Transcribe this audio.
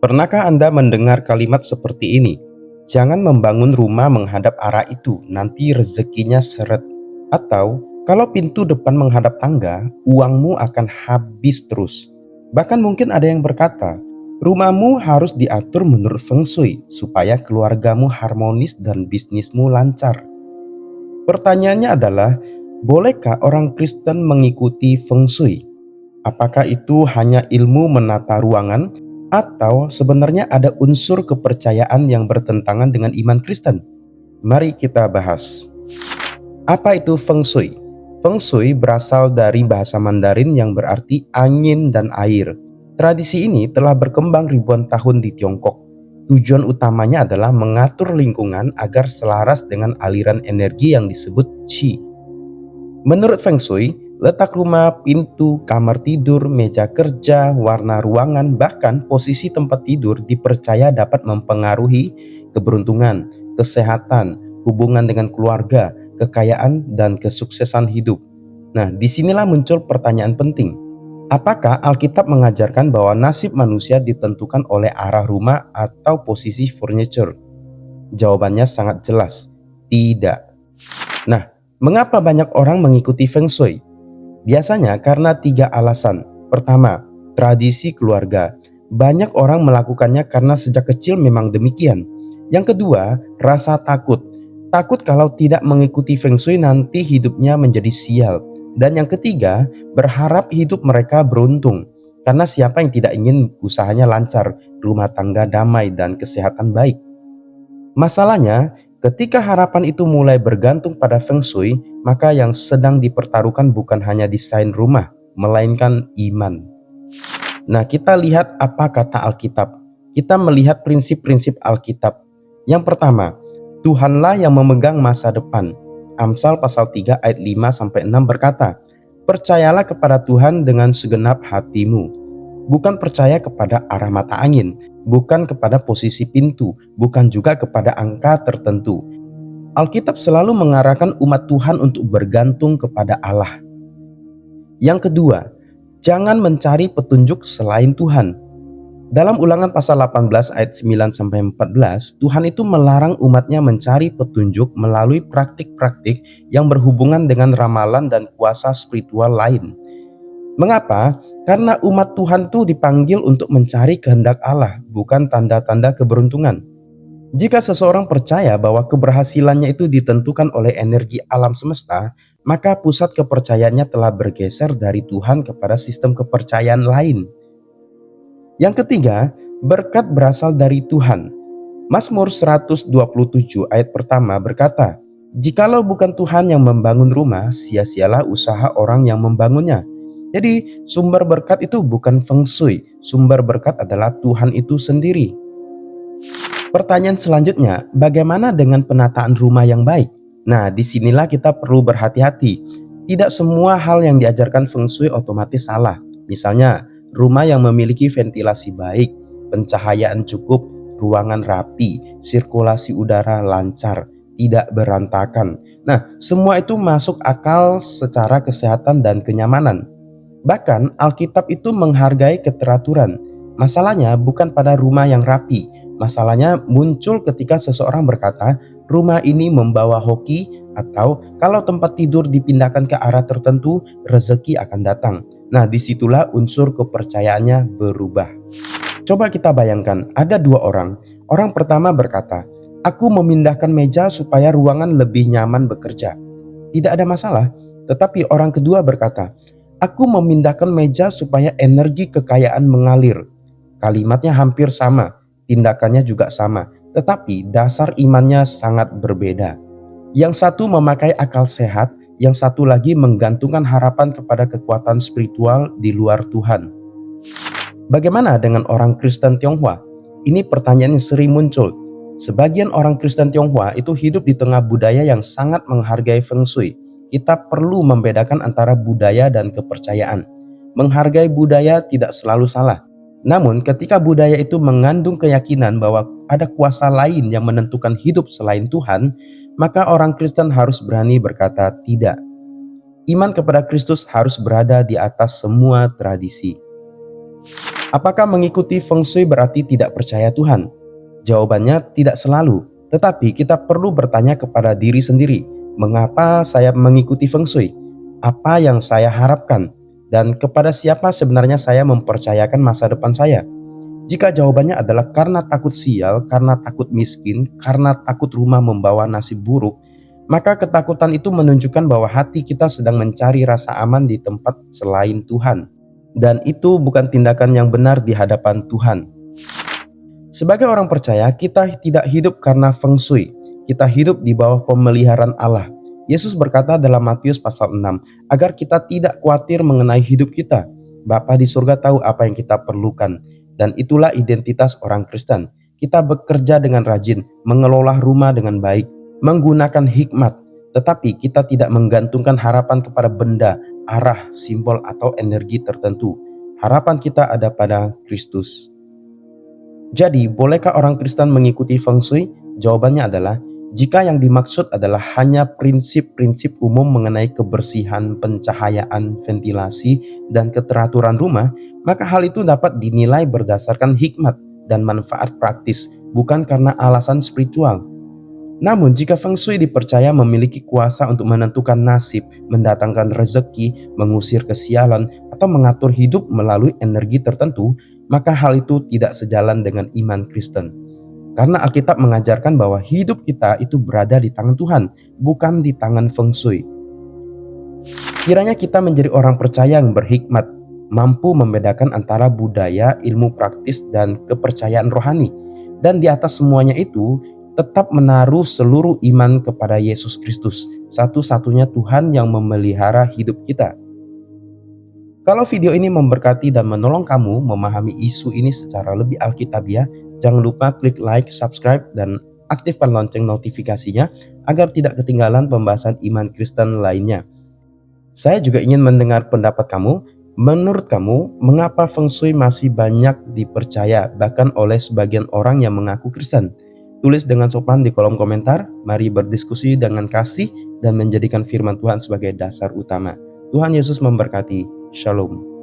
Pernahkah Anda mendengar kalimat seperti ini? Jangan membangun rumah menghadap arah itu, nanti rezekinya seret. Atau, kalau pintu depan menghadap tangga, uangmu akan habis terus. Bahkan mungkin ada yang berkata, rumahmu harus diatur menurut feng shui, supaya keluargamu harmonis dan bisnismu lancar. Pertanyaannya adalah, bolehkah orang Kristen mengikuti feng shui? Apakah itu hanya ilmu menata ruangan, atau sebenarnya ada unsur kepercayaan yang bertentangan dengan iman Kristen? Mari kita bahas. Apa itu Feng Shui? Feng Shui berasal dari bahasa Mandarin yang berarti angin dan air. Tradisi ini telah berkembang ribuan tahun di Tiongkok. Tujuan utamanya adalah mengatur lingkungan agar selaras dengan aliran energi yang disebut Qi. Menurut Feng Shui, letak rumah, pintu, kamar tidur, meja kerja, warna ruangan, bahkan posisi tempat tidur dipercaya dapat mempengaruhi keberuntungan, kesehatan, hubungan dengan keluarga, kekayaan, dan kesuksesan hidup. Nah, disinilah muncul pertanyaan penting. Apakah Alkitab mengajarkan bahwa nasib manusia ditentukan oleh arah rumah atau posisi furniture? Jawabannya sangat jelas, tidak. Nah, mengapa banyak orang mengikuti Feng Shui? Biasanya karena 3 alasan. Pertama, tradisi keluarga. Banyak orang melakukannya karena sejak kecil memang demikian. Yang kedua, rasa takut. Takut kalau tidak mengikuti Feng Shui nanti hidupnya menjadi sial. Dan yang ketiga, berharap hidup mereka beruntung. Karena siapa yang tidak ingin usahanya lancar, rumah tangga damai, dan kesehatan baik. Masalahnya, ketika harapan itu mulai bergantung pada Feng Shui, maka yang sedang dipertaruhkan bukan hanya desain rumah, melainkan iman. Nah, kita lihat apa kata Alkitab. Kita melihat prinsip-prinsip Alkitab. Yang pertama, Tuhanlah yang memegang masa depan. Amsal pasal 3 ayat 5-6 berkata, percayalah kepada Tuhan dengan segenap hatimu. Bukan percaya kepada arah mata angin, bukan kepada posisi pintu, bukan juga kepada angka tertentu. Alkitab selalu mengarahkan umat Tuhan untuk bergantung kepada Allah. Yang kedua, jangan mencari petunjuk selain Tuhan. Dalam Ulangan pasal 18 ayat 9-14, Tuhan itu melarang umatnya mencari petunjuk melalui praktik-praktik yang berhubungan dengan ramalan dan kuasa spiritual lain. Mengapa? Karena umat Tuhan itu dipanggil untuk mencari kehendak Allah, bukan tanda-tanda keberuntungan. Jika seseorang percaya bahwa keberhasilannya itu ditentukan oleh energi alam semesta, maka pusat kepercayaannya telah bergeser dari Tuhan kepada sistem kepercayaan lain. Yang ketiga, berkat berasal dari Tuhan. Mazmur 127 ayat pertama berkata, jikalau bukan Tuhan yang membangun rumah, sia-sialah usaha orang yang membangunnya. Jadi sumber berkat itu bukan Feng Shui, sumber berkat adalah Tuhan itu sendiri. Pertanyaan selanjutnya, bagaimana dengan penataan rumah yang baik? Nah, disinilah kita perlu berhati-hati. Tidak semua hal yang diajarkan Feng Shui otomatis salah. Misalnya, rumah yang memiliki ventilasi baik, pencahayaan cukup, ruangan rapi, sirkulasi udara lancar, tidak berantakan. Nah, semua itu masuk akal secara kesehatan dan kenyamanan. Bahkan Alkitab itu menghargai keteraturan. Masalahnya bukan pada rumah yang rapi. Masalahnya muncul ketika seseorang berkata, rumah ini membawa hoki, atau kalau tempat tidur dipindahkan ke arah tertentu, rezeki akan datang. Nah, disitulah unsur kepercayaannya berubah. Coba kita bayangkan, ada 2 orang. Orang pertama berkata, aku memindahkan meja supaya ruangan lebih nyaman bekerja. Tidak ada masalah. Tetapi orang kedua berkata, aku memindahkan meja supaya energi kekayaan mengalir. Kalimatnya hampir sama, tindakannya juga sama, tetapi dasar imannya sangat berbeda. Yang satu memakai akal sehat, yang satu lagi menggantungkan harapan kepada kekuatan spiritual di luar Tuhan. Bagaimana dengan orang Kristen Tionghoa? Ini pertanyaan yang sering muncul. Sebagian orang Kristen Tionghoa itu hidup di tengah budaya yang sangat menghargai Feng Shui. Kita perlu membedakan antara budaya dan kepercayaan. Menghargai budaya tidak selalu salah. Namun ketika budaya itu mengandung keyakinan bahwa ada kuasa lain yang menentukan hidup selain Tuhan, maka orang Kristen harus berani berkata tidak. Iman kepada Kristus harus berada di atas semua tradisi. Apakah mengikuti feng shui berarti tidak percaya Tuhan? Jawabannya tidak selalu, tetapi kita perlu bertanya kepada diri sendiri, mengapa saya mengikuti feng shui? Apa yang saya harapkan? Dan kepada siapa sebenarnya saya mempercayakan masa depan saya? Jika jawabannya adalah karena takut sial, karena takut miskin, karena takut rumah membawa nasib buruk, maka ketakutan itu menunjukkan bahwa hati kita sedang mencari rasa aman di tempat selain Tuhan. Dan itu bukan tindakan yang benar di hadapan Tuhan. Sebagai orang percaya, kita tidak hidup karena feng shui. Kita hidup di bawah pemeliharaan Allah. Yesus berkata dalam Matius pasal 6, agar kita tidak khawatir mengenai hidup kita. Bapa di surga tahu apa yang kita perlukan. Dan itulah identitas orang Kristen. Kita bekerja dengan rajin, mengelola rumah dengan baik, menggunakan hikmat. Tetapi kita tidak menggantungkan harapan kepada benda, arah, simbol, atau energi tertentu. Harapan kita ada pada Kristus. Jadi, bolehkah orang Kristen mengikuti feng shui? Jawabannya adalah, jika yang dimaksud adalah hanya prinsip-prinsip umum mengenai kebersihan, pencahayaan, ventilasi, dan keteraturan rumah, maka hal itu dapat dinilai berdasarkan hikmat dan manfaat praktis, bukan karena alasan spiritual. Namun jika feng shui dipercaya memiliki kuasa untuk menentukan nasib, mendatangkan rezeki, mengusir kesialan, atau mengatur hidup melalui energi tertentu, maka hal itu tidak sejalan dengan iman Kristen. Karena Alkitab mengajarkan bahwa hidup kita itu berada di tangan Tuhan, bukan di tangan feng shui. Kiranya kita menjadi orang percaya yang berhikmat, mampu membedakan antara budaya, ilmu praktis, dan kepercayaan rohani. Dan di atas semuanya itu, tetap menaruh seluruh iman kepada Yesus Kristus, satu-satunya Tuhan yang memelihara hidup kita. Kalau video ini memberkati dan menolong kamu memahami isu ini secara lebih alkitabiah, jangan lupa klik like, subscribe, dan aktifkan lonceng notifikasinya agar tidak ketinggalan pembahasan iman Kristen lainnya. Saya juga ingin mendengar pendapat kamu. Menurut kamu, mengapa feng shui masih banyak dipercaya bahkan oleh sebagian orang yang mengaku Kristen? Tulis dengan sopan di kolom komentar. Mari berdiskusi dengan kasih dan menjadikan firman Tuhan sebagai dasar utama. Tuhan Yesus memberkati. Shalom.